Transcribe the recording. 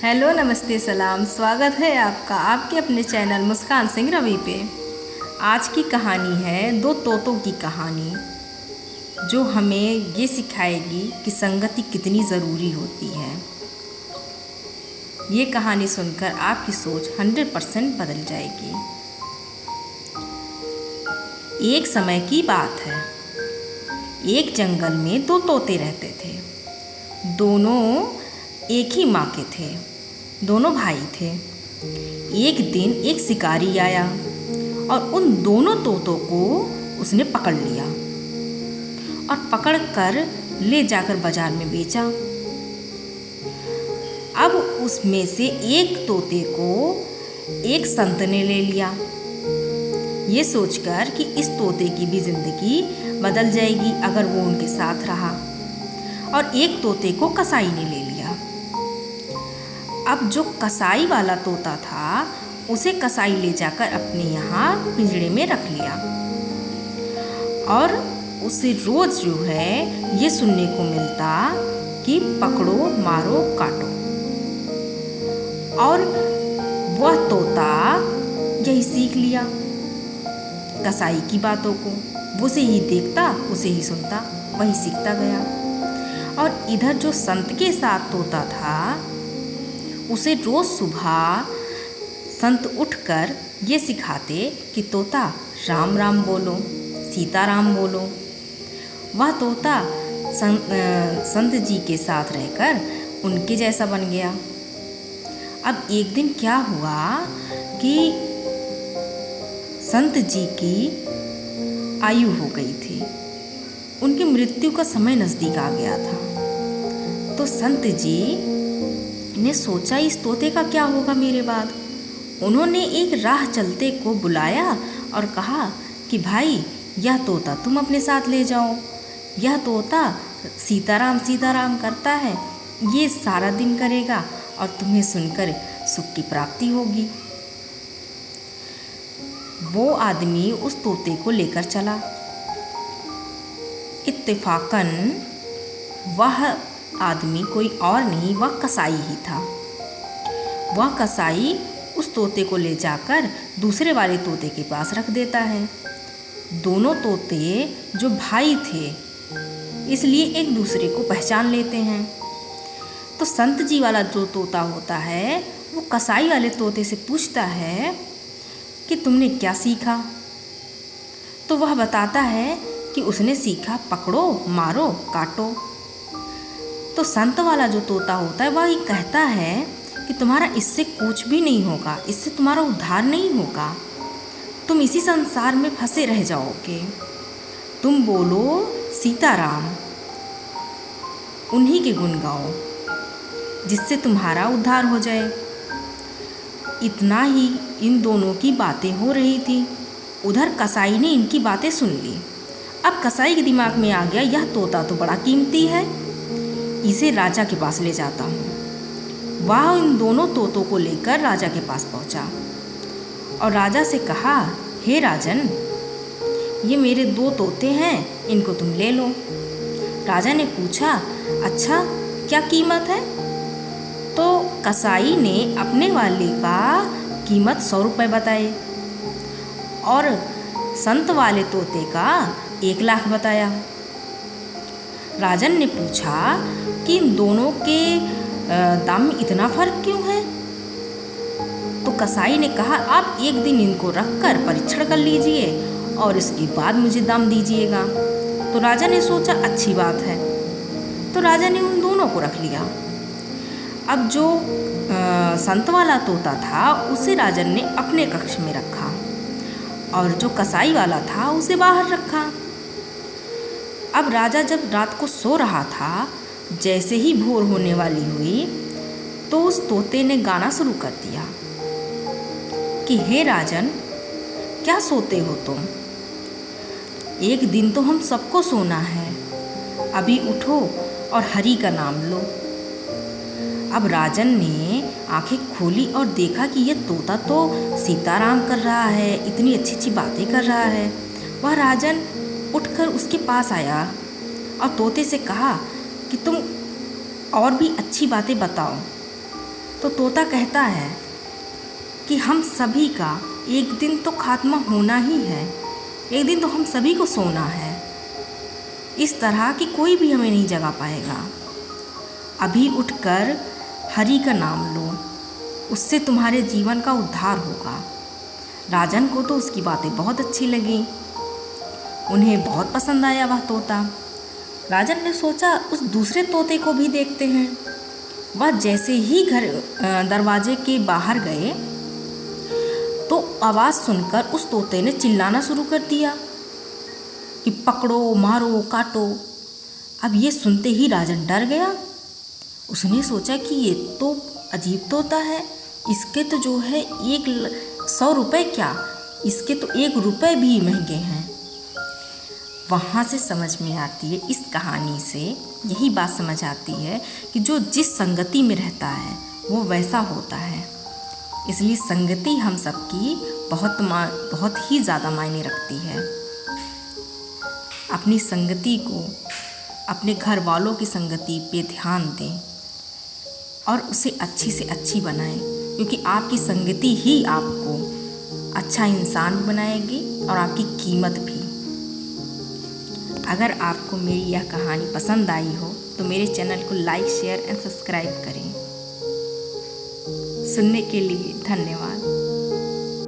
Hello, नमस्ते, सलाम। स्वागत है आपका आपके अपने चैनल मुस्कान सिंह रवि पे। आज की कहानी है दो तोतों की कहानी, जो हमें ये सिखाएगी कि संगति कितनी ज़रूरी होती है। ये कहानी सुनकर आपकी सोच 100% बदल जाएगी। एक समय की बात है। एक जंगल में दो तोते रहते थे। दोनों एक ही माँ के थे। दोनों भाई थे। एक दिन एक शिकारी आया और उन दोनों तोतों को उसने पकड़ लिया और पकड़कर ले जाकर बाजार में बेचा। अब उसमें से एक तोते को एक संत ने ले लिया, ये सोचकर कि इस तोते की भी जिंदगी बदल जाएगी अगर वो उनके साथ रहा। और एक तोते को कसाई ने ले लिया। अब जो कसाई वाला तोता था उसे कसाई ले जाकर अपने यहाँ पिंजरे में रख लिया और उसे रोज जो है ये सुनने को मिलता कि पकड़ो, मारो, काटो। और वह तोता यही सीख लिया कसाई की बातों को। वो उसे ही देखता, उसे ही सुनता, वही सीखता गया। और इधर जो संत के साथ तोता था उसे रोज सुबह संत उठकर ये सिखाते कि तोता राम राम बोलो, सीता राम बोलो। वह तोता संत जी के साथ रहकर उनके जैसा बन गया। अब एक दिन क्या हुआ कि संत जी की आयु हो गई थी, उनकी मृत्यु का समय नज़दीक आ गया था। तो संत जी ने सोचा इस तोते का क्या होगा मेरे बाद। उन्होंने एक राह चलते को बुलाया और कहा कि भाई, यह तोता तुम अपने साथ ले जाओ। यह तोता सीताराम करता है, ये सारा दिन करेगा और तुम्हें सुनकर सुख की प्राप्ति होगी। वो आदमी उस तोते को लेकर चला। इत्तेफाकन वह आदमी कोई और नहीं, वह कसाई ही था। वह कसाई उस तोते को ले जाकर दूसरे वाले तोते के पास रख देता है। दोनों तोते जो भाई थे इसलिए एक दूसरे को पहचान लेते हैं। तो संत जी वाला जो तोता होता है वो कसाई वाले तोते से पूछता है कि तुमने क्या सीखा। तो वह बताता है कि उसने सीखा पकड़ो, मारो, काटो। तो संत वाला जो तोता होता है वह ही कहता है कि तुम्हारा इससे कुछ भी नहीं होगा, इससे तुम्हारा उद्धार नहीं होगा, तुम इसी संसार में फंसे रह जाओगे। तुम बोलो सीताराम, उन्हीं के गुण गाओ जिससे तुम्हारा उद्धार हो जाए। इतना ही इन दोनों की बातें हो रही थी। उधर कसाई ने इनकी बातें सुन ली। अब कसाई के दिमाग में आ गया, यह तोता तो बड़ा कीमती है, इसे राजा के पास ले जाता हूँ। वह इन दोनों तोतों को लेकर राजा के पास पहुँचा और राजा से कहा, हे राजन, ये मेरे दो तोते हैं, इनको तुम ले लो। राजा ने पूछा, अच्छा क्या कीमत है? तो कसाई ने अपने वाले का कीमत 100 रुपये बताए और संत वाले तोते का 1 लाख बताया। राजन ने पूछा कि इन दोनों के दाम में इतना फ़र्क क्यों है? तो कसाई ने कहा, आप एक दिन इनको रखकर परीक्षण कर लीजिए और इसके बाद मुझे दाम दीजिएगा। तो राजा ने सोचा अच्छी बात है, तो राजा ने उन दोनों को रख लिया। अब जो संत वाला तोता था उसे राजन ने अपने कक्ष में रखा और जो कसाई वाला था उसे बाहर रखा। अब राजा जब रात को सो रहा था, जैसे ही भोर होने वाली हुई तो उस तोते ने गाना शुरू कर दिया कि हे राजन, क्या सोते हो तुम? एक दिन तो हम सबको सोना है, अभी उठो और हरि का नाम लो। अब राजन ने आंखें खोली और देखा कि यह तोता तो सीताराम कर रहा है, इतनी अच्छी अच्छी बातें कर रहा है। वह राजन उठकर उसके पास आया और तोते से कहा कि तुम और भी अच्छी बातें बताओ। तो तोता कहता है कि हम सभी का एक दिन तो खात्मा होना ही है, एक दिन तो हम सभी को सोना है। इस तरह कि कोई भी हमें नहीं जगा पाएगा। अभी उठकर हरि का नाम लो, उससे तुम्हारे जीवन का उद्धार होगा। राजन को तो उसकी बातें बहुत अच्छी लगी, उन्हें बहुत पसंद आया वह तोता। राजन ने सोचा उस दूसरे तोते को भी देखते हैं। वह जैसे ही घर दरवाजे के बाहर गए तो आवाज़ सुनकर उस तोते ने चिल्लाना शुरू कर दिया कि पकड़ो, मारो, काटो। अब ये सुनते ही राजन डर गया। उसने सोचा कि ये तो अजीब तोता है, इसके तो जो है 100 रुपये क्या, इसके तो 1 रुपये भी महंगे हैं। वहाँ से समझ में आती है, इस कहानी से यही बात समझ आती है कि जो जिस संगति में रहता है वो वैसा होता है। इसलिए संगति हम सबकी बहुत ही ज़्यादा मायने रखती है। अपनी संगति को, अपने घर वालों की संगति पे ध्यान दें और उसे अच्छी से अच्छी बनाएं, क्योंकि आपकी संगति ही आपको अच्छा इंसान बनाएगी और आपकी कीमत भी। अगर आपको मेरी यह कहानी पसंद आई हो तो मेरे चैनल को लाइक, शेयर एंड सब्सक्राइब करें। सुनने के लिए धन्यवाद।